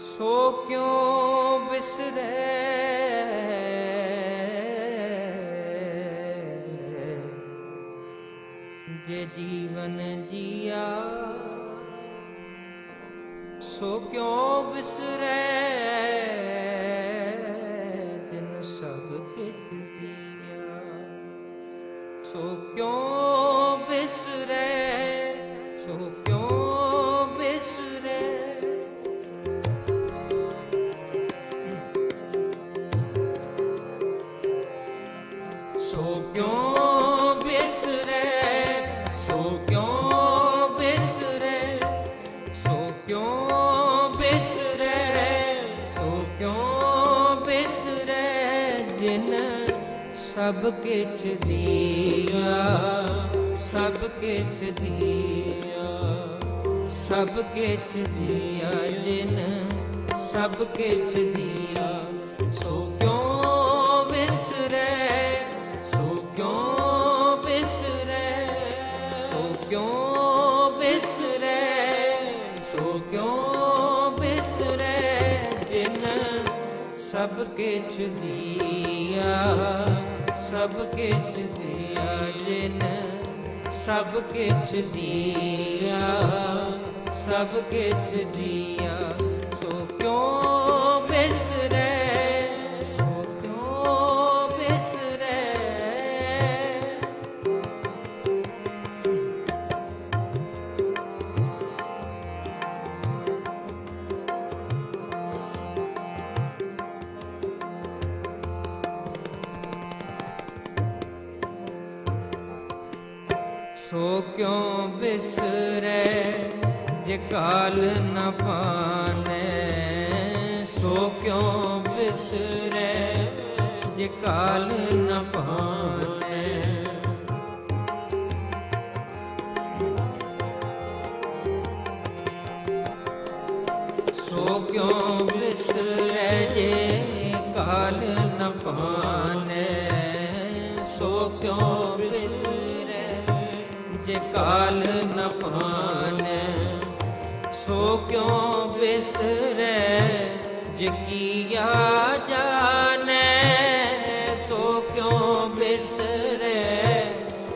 सो क्यों बिसरे जे जीवन जिया, सो क्यों बिसरे जिन सब किछ दिया। सो क्यों बिसरे, सो क्यों बिसरे, सो क्यों बिसरे, सो क्यों बिसरे, सो क्यों बिसरे, सो क्यों बिसरे जिन सब किछ दिया, सब किछ दिया, सब किछ दिया जिन सब किछ दिया। सो क्यों बिसरे, सो क्यों बिसरे, सो क्यों बिसरे, सो क्यों बिसरे जिन सब किछ दिया, सब किछ दिया जिन सब किछ दिया, सब किछ दिया। सो क्यों बिसरे, सो क्यों बिसरे, सो क्यों बिसरे जे काल न पाने, सो क्यों बिसरे जे काल न पाने। सो क्यों बिसरे जे काल न पाने, सो क्यों बिसरे जे काल न पाने। सो क्यों बिसरे जे किया जाने, सो क्यों बिसरे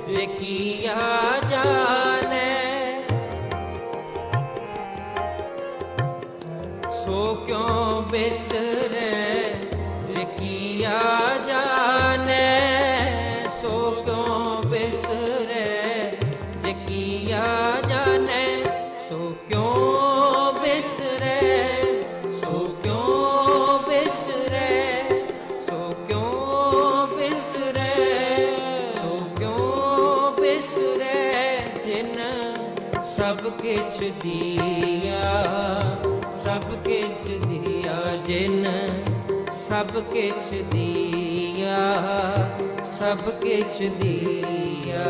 जे किया जाने। सो क्यों बिसरे जे किया जाने, सो क्यों बिसरे जे किया जाने। सो क्यों बिसरे, सो क्यों बिसरे, सो क्यों बिसरे, सो क्यों बिसरे जिन सब किछ दिया, सब किछ दिया जिन सब किछ दिया, सब किछ दिया।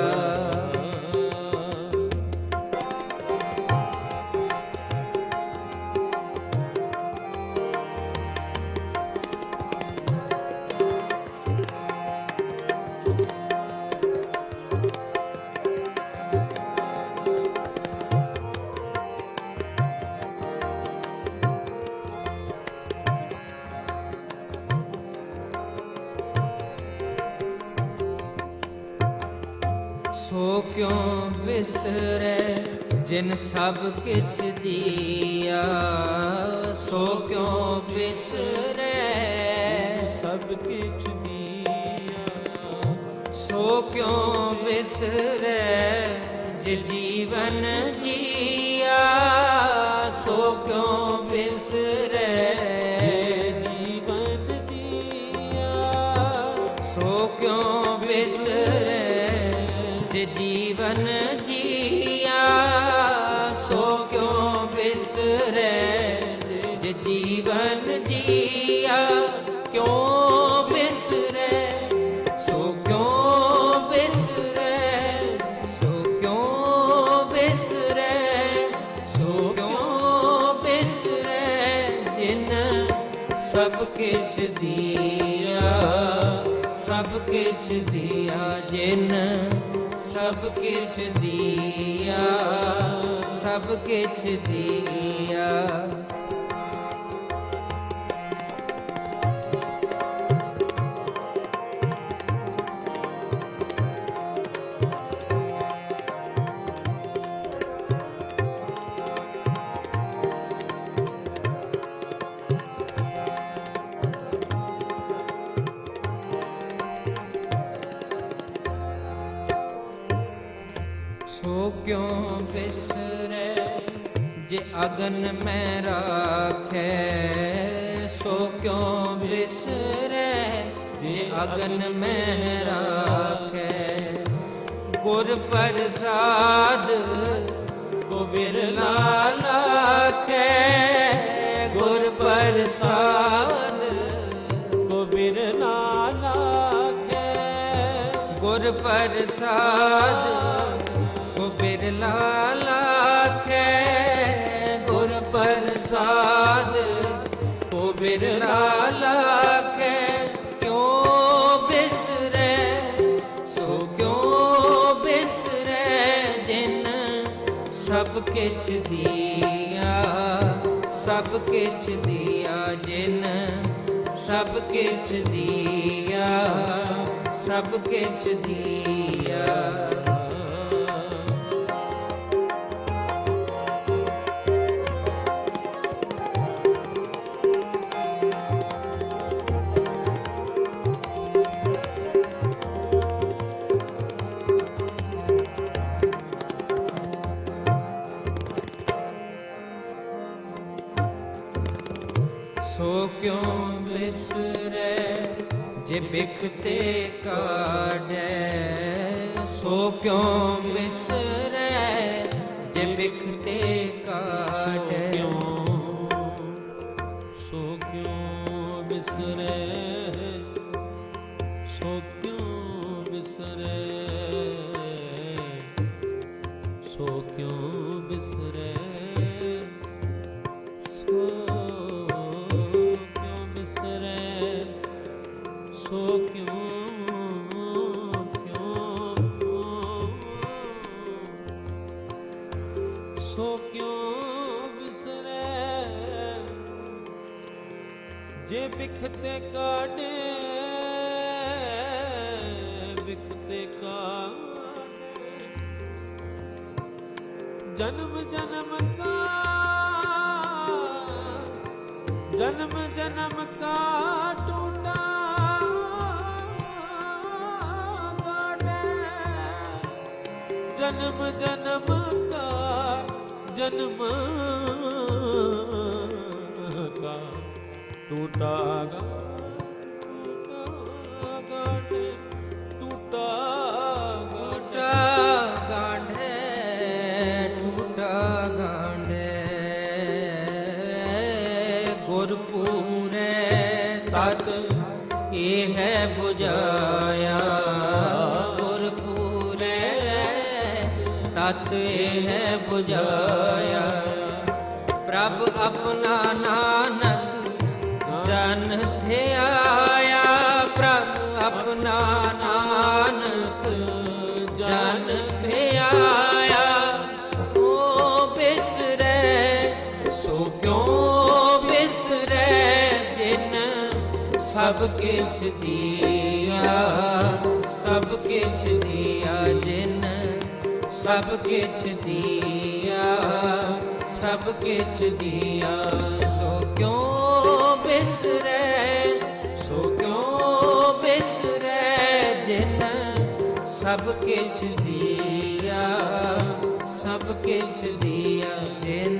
सो क्यों बिसरे जिन सब किछ दिया, सो क्यों बिसरे सब किछ दिया। सो क्यों बिसरे जे जीवन जिया, सो क्यों बिसरे जीवन जिया। सो क्यों बिसरे जे जीवन जिया, सो क्यों बिसरे जे जीवन जिया। क्यों बिसरे, सो क्यों बिसरे, सो क्यों बिसरे, सो क्यों बिसरे जिन सब किछ दिया, सब किछ दिया जिन सब किछ दिया, सब किछ दिया। क्यों बिसरे जे अगन में राखे, सो क्यों बिसरे जे अगन में राखे। गुर प्रसाद को बिरला लाखे, गुर प्रसाद को बिरला लाखे। गुर प्रसाद को बिरला लाखे, गुर प्रसाद को बिरला लाखे। क्यों बिसरे सो क्यों बिसरे जिन सब किछ दिया, सब किछ दिया जिन सब किछ दिया, सब किछ दिया। सो क्यों बिसरे जे बिखते काढ़े, सो क्यों बिसरे जे बिखते काढ़े। सो क्यों बिसरे, सो क्यों बिसरे, सो क्यों बिसरे, सो क्यों बिसरे, सो क्यों सो क्यों बिसरे जे बिखते काढ़े, बिखते काढ़े। जन्म जन्म का, जन्म जन्म का टूटा काढ़े। जन्म जन्म का, जन्म का टूटा गाढ़े, टूटा टूटा गाढ़े, टूटा गाढ़े। गुरपुरे तत ये है बुझाया, गुरपुरे तत ये है बुझाया। प्रभ अपना नानक जन ध्याया, प्रभ अपना नानक जन ध्याया। सो बिसरे सो क्यों बिसरे जिन सब किछ दिया, सब किछ दिया जिन सब किछ दिया, सब किछ दिया। सो क्यों बिसरे, सो क्यों बिसरे जिन सब किछ दिया, सब किछ दिया जिन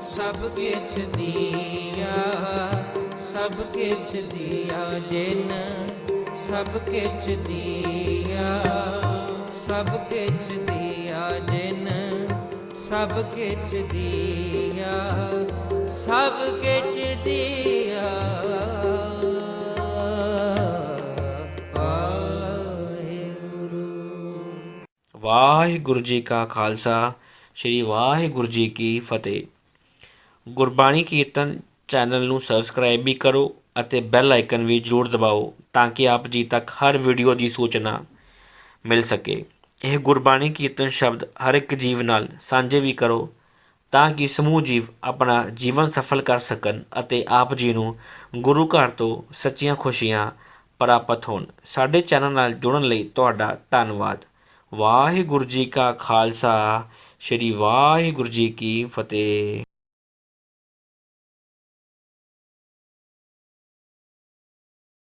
सब किछ दिया, सब किछ दिया जिन सब किछ दिया, सब किछ दिया जिन सब किछ दिया, सब किछ दिया। ਵਾਹਿਗੁਰੂ ਜੀ ਕਾ ਖਾਲਸਾ, ਸ਼੍ਰੀ ਵਾਹਿਗੁਰੂ ਜੀ ਕੀ ਫਤਿਹ। ਗੁਰਬਾਣੀ ਕੀਰਤਨ ਚੈਨਲ ਨੂੰ ਸਬਸਕ੍ਰਾਈਬ ਵੀ ਕਰੋ ਅਤੇ ਬੈਲ ਆਈਕਨ ਵੀ ਜ਼ਰੂਰ ਦਬਾਓ ਤਾਂ ਕਿ ਆਪ ਜੀ ਤੱਕ ਹਰ ਵੀਡੀਓ ਦੀ ਸੂਚਨਾ ਮਿਲ ਸਕੇ। ਇਹ ਗੁਰਬਾਣੀ ਕੀਰਤਨ ਸ਼ਬਦ ਹਰ ਇੱਕ ਜੀਵ ਨਾਲ ਸਾਂਝੇ ਵੀ ਕਰੋ ਤਾਂ ਕਿ ਸਮੂਹ ਜੀਵ ਆਪਣਾ ਜੀਵਨ ਸਫਲ ਕਰ ਸਕਣ ਅਤੇ ਆਪ ਜੀ ਨੂੰ ਗੁਰੂ ਘਰ ਤੋਂ ਸੱਚੀਆਂ ਖੁਸ਼ੀਆਂ ਪ੍ਰਾਪਤ ਹੋਣ। ਸਾਡੇ ਚੈਨਲ ਨਾਲ ਜੁੜਨ ਲਈ ਤੁਹਾਡਾ ਧੰਨਵਾਦ। ਵਾਹਿਗੁਰੂ ਜੀ ਕਾ ਖਾਲਸਾ, ਸ਼੍ਰੀ ਵਾਹਿਗੁਰੂ ਜੀ ਕੀ ਫਤਿਹ।